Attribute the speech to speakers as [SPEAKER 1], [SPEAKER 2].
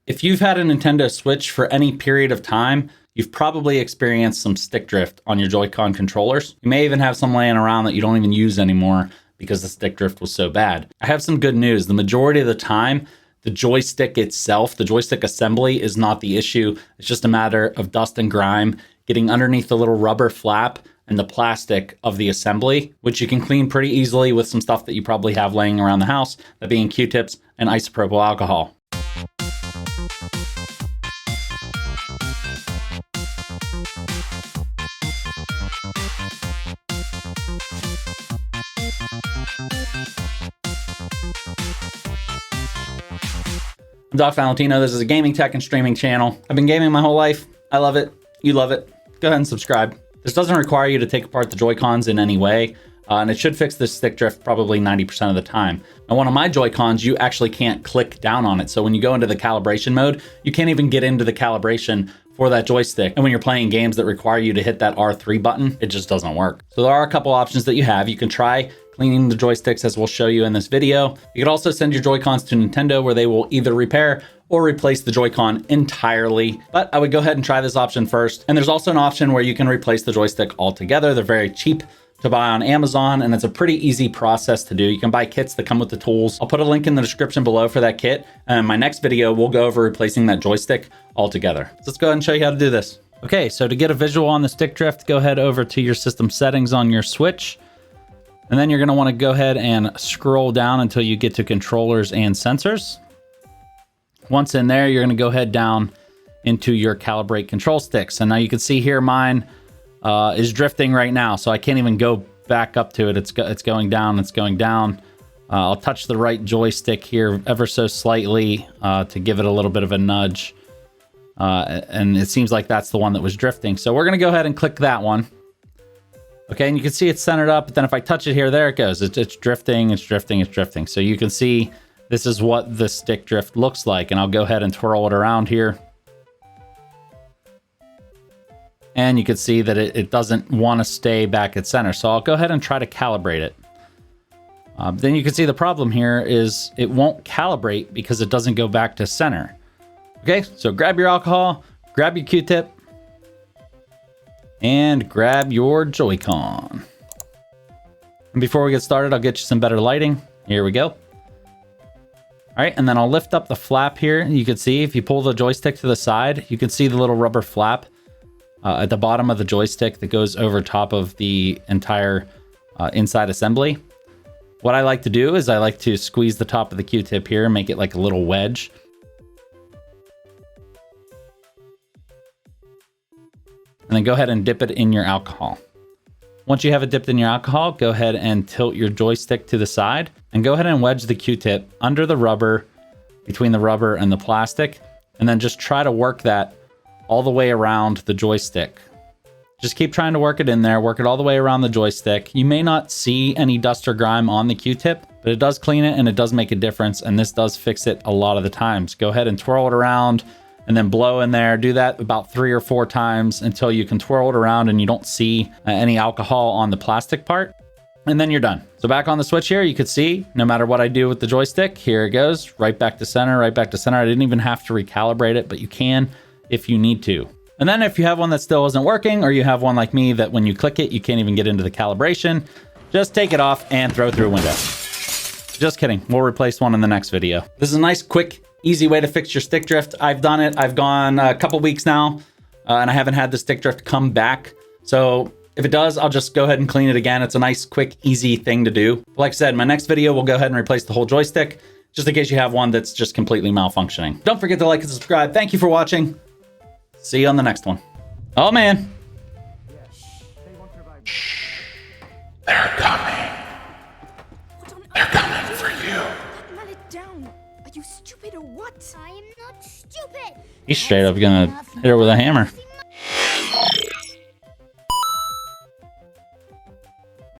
[SPEAKER 1] If you've had a Nintendo Switch for any period of time, you've probably experienced some stick drift on your Joy-Con controllers. You may even have some laying around that you don't even use anymore because the stick drift was so bad. I have some good news. The majority of the time, the joystick itself, the joystick assembly is not the issue. It's just a matter of dust and grime getting underneath the little rubber flap and the plastic of the assembly, which you can clean pretty easily with some stuff that you probably have laying around the house, that being Q-tips and isopropyl alcohol. I'm DocValentino. This is a gaming, tech, and streaming channel. I've been gaming my whole life. I love it. You love it. Go ahead and subscribe. This doesn't require you to take apart the Joy-Cons in any way, and it should fix this stick drift probably 90% of the time. Now, one of my Joy-Cons, you actually can't click down on it. So when you go into the calibration mode, you can't even get into the calibration for that joystick. And when you're playing games that require you to hit that R3 button, it just doesn't work. So there are a couple options that you have. You can try cleaning the joysticks, as we'll show you in this video. You could also send your Joy-Cons to Nintendo, where they will either repair or replace the Joy-Con entirely. But I would go ahead and try this option first. And there's also an option where you can replace the joystick altogether. They're very cheap to buy on Amazon, and it's a pretty easy process to do. You can buy kits that come with the tools. I'll put a link in the description below for that kit. And in my next video, we'll go over replacing that joystick altogether. So let's go ahead and show you how to do this. Okay, so to get a visual on the stick drift, go ahead over to your system settings on your Switch. And then you're gonna wanna go ahead and scroll down until you get to controllers and sensors. Once in there, you're gonna go ahead down into your calibrate control sticks. And now you can see here mine is drifting right now, so I can't even go back up to it. It's going down, it's going down. I'll touch the right joystick here ever so slightly to give it a little bit of a nudge. And it seems like that's the one that was drifting. So we're gonna go ahead and click that one. Okay, and you can see it's centered up, but then if I touch it here, there it goes. It's drifting, it's drifting, it's drifting. So you can see this is what the stick drift looks like, and I'll go ahead and twirl it around here. And you can see that it doesn't want to stay back at center. So I'll go ahead and try to calibrate it. Then you can see the problem here is it won't calibrate because it doesn't go back to center. Okay, so grab your alcohol, grab your Q-tip, and grab your Joy-Con. And before we get started, I'll get you some better lighting. Here we go. All right, and then I'll lift up the flap here. You can see if you pull the joystick to the side, you can see the little rubber flap at the bottom of the joystick that goes over top of the entire inside assembly. What I like to do is I like to squeeze the top of the Q-tip here and make it like a little wedge. And then go ahead and dip it in your alcohol. Once you have it dipped in your alcohol, go ahead and tilt your joystick to the side and go ahead and wedge the Q-tip under the rubber, between the rubber and the plastic, and then just try to work that all the way around the joystick. Just keep trying to work it in there, work it all the way around the joystick. You may not see any dust or grime on the Q-tip, but it does clean it and it does make a difference, and this does fix it a lot of the times. Go ahead and twirl it around and then blow in there. Do that about 3 or 4 times until you can twirl it around and you don't see any alcohol on the plastic part. And then you're done. So back on the Switch here, you could see no matter what I do with the joystick, here it goes, right back to center, right back to center. I didn't even have to recalibrate it, but you can if you need to. And then if you have one that still isn't working, or you have one like me that when you click it, you can't even get into the calibration, just take it off and throw it through a window. Just kidding. We'll replace one in the next video. This is a nice, quick, easy way to fix your stick drift. I've done it. I've gone a couple weeks now, and I haven't had the stick drift come back. So if it does, I'll just go ahead and clean it again. It's a nice, quick, easy thing to do. Like I said, in my next video, we'll go ahead and replace the whole joystick, just in case you have one that's just completely malfunctioning. Don't forget to like and subscribe. Thank you for watching. See you on the next one. Oh, man.
[SPEAKER 2] Shh. They're coming. They're coming for you.
[SPEAKER 3] Let it down. Are you stupid or what?
[SPEAKER 4] I am not stupid.
[SPEAKER 1] He's straight up gonna hit her with a hammer.